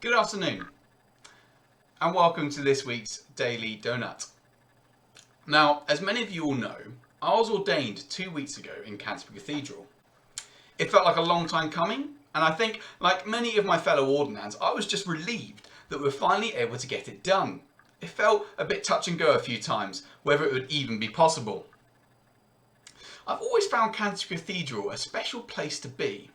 Good afternoon, and welcome to this week's Daily Doughtnut. Now, as many of you all know, I was ordained 2 weeks ago in Canterbury Cathedral. It felt like a long time coming, and I think, like many of my fellow ordinands, I was just relieved that we were finally able to get it done. It felt a bit touch and go a few times, whether it would even be possible. I've always found Canterbury Cathedral a special place to be.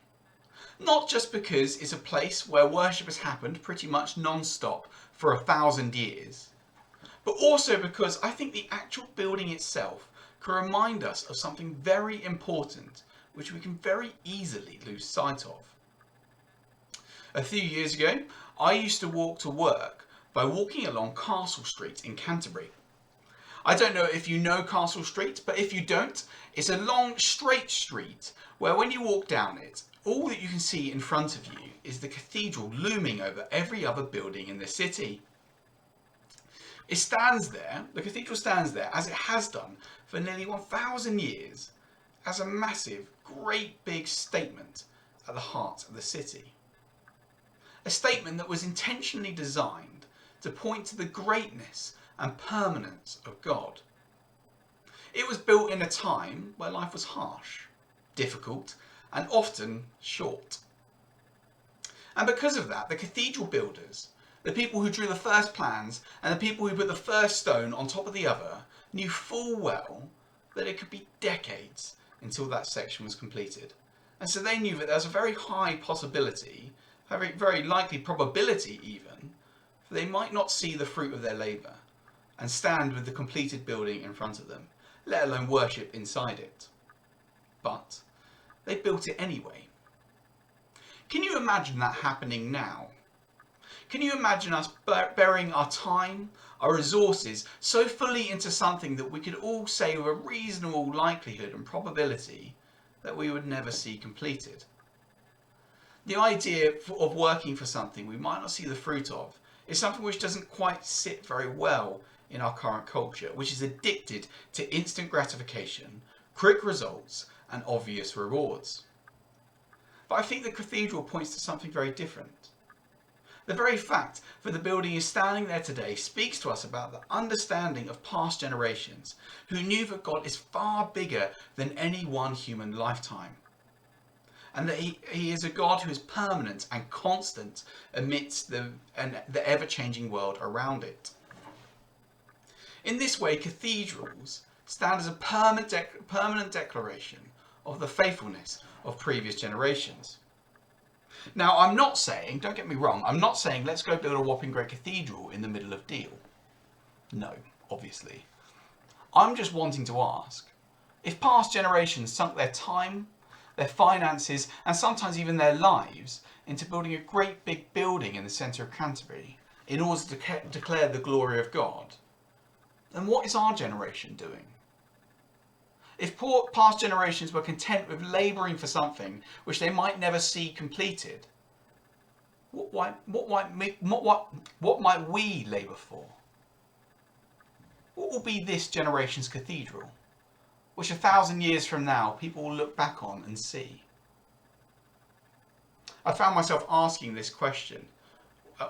Not just because it's a place where worship has happened pretty much non-stop for 1,000 years, but also because I think the actual building itself can remind us of something very important which we can very easily lose sight of. A few years ago, I used to walk to work by walking along Castle Street in Canterbury. I don't know if you know Castle Street, but if you don't, it's a long straight street where when you walk down it, all that you can see in front of you is the cathedral looming over every other building in the city. It stands there, the cathedral stands there, as it has done for nearly 1,000 years, as a massive, great big statement at the heart of the city. A statement that was intentionally designed to point to the greatness and permanence of God. It was built in a time where life was harsh, difficult, and often short. And because of that, the cathedral builders, the people who drew the first plans and the people who put the first stone on top of the other, knew full well that it could be decades until that section was completed. And so they knew that there was a very high possibility, a very likely probability even, that they might not see the fruit of their labour and stand with the completed building in front of them, let alone worship inside it. But they built it anyway. Can you imagine that happening now? Can you imagine us burying our time, our resources so fully into something that we could all say with a reasonable likelihood and probability that we would never see completed? The idea of working for something we might not see the fruit of is something which doesn't quite sit very well in our current culture, which is addicted to instant gratification, quick results, and obvious rewards. But I think the cathedral points to something very different. The very fact that the building is standing there today speaks to us about the understanding of past generations who knew that God is far bigger than any one human lifetime, and that he is a God who is permanent and constant amidst the ever-changing world around it. In this way, cathedrals stand as a permanent declaration of the faithfulness of previous generations. Now, I'm not saying, don't get me wrong, I'm not saying let's go build a whopping great cathedral in the middle of Deal. No, obviously. I'm just wanting to ask, if past generations sunk their time, their finances, and sometimes even their lives into building a great big building in the centre of Canterbury in order to declare the glory of God, then what is our generation doing? If past generations were content with labouring for something which they might never see completed, what might we labour for? What will be this generation's cathedral, which 1,000 years from now people will look back on and see? I found myself asking this question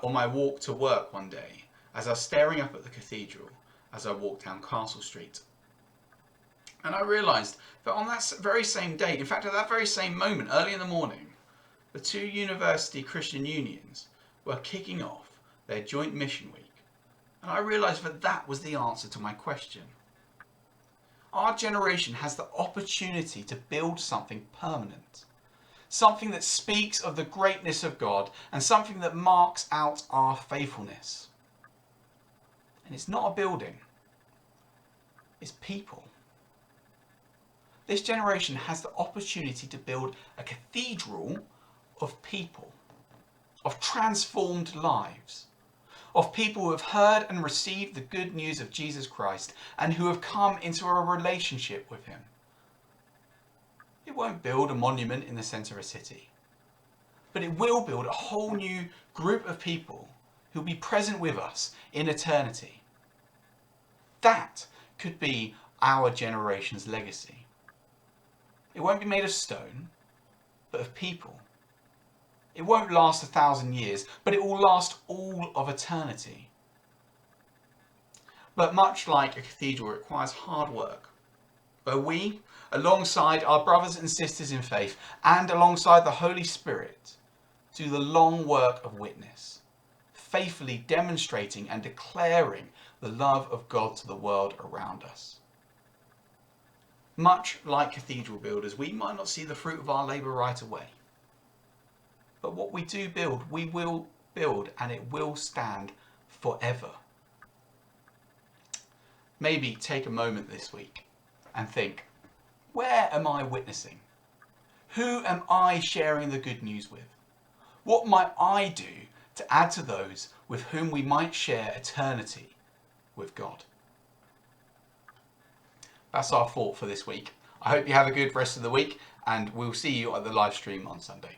on my walk to work one day as I was staring up at the cathedral as I walked down Castle Street. And I realised that on that very same day, in fact at that very same moment, early in the morning, the two university Christian unions were kicking off their joint mission week. And I realised that that was the answer to my question. Our generation has the opportunity to build something permanent, something that speaks of the greatness of God and something that marks out our faithfulness. And it's not a building, it's people. This generation has the opportunity to build a cathedral of people, of transformed lives, of people who have heard and received the good news of Jesus Christ and who have come into a relationship with him. It won't build a monument in the centre of a city, but it will build a whole new group of people who will be present with us in eternity. That could be our generation's legacy. It won't be made of stone, but of people. It won't last 1,000 years, but it will last all of eternity. But much like a cathedral, it requires hard work, where we, alongside our brothers and sisters in faith and alongside the Holy Spirit, do the long work of witness, faithfully demonstrating and declaring the love of God to the world around us. Much like cathedral builders, we might not see the fruit of our labour right away. But what we do build, we will build, and it will stand forever. Maybe take a moment this week and think, where am I witnessing? Who am I sharing the good news with? What might I do to add to those with whom we might share eternity with God? That's our thought for this week. I hope you have a good rest of the week, and we'll see you at the live stream on Sunday.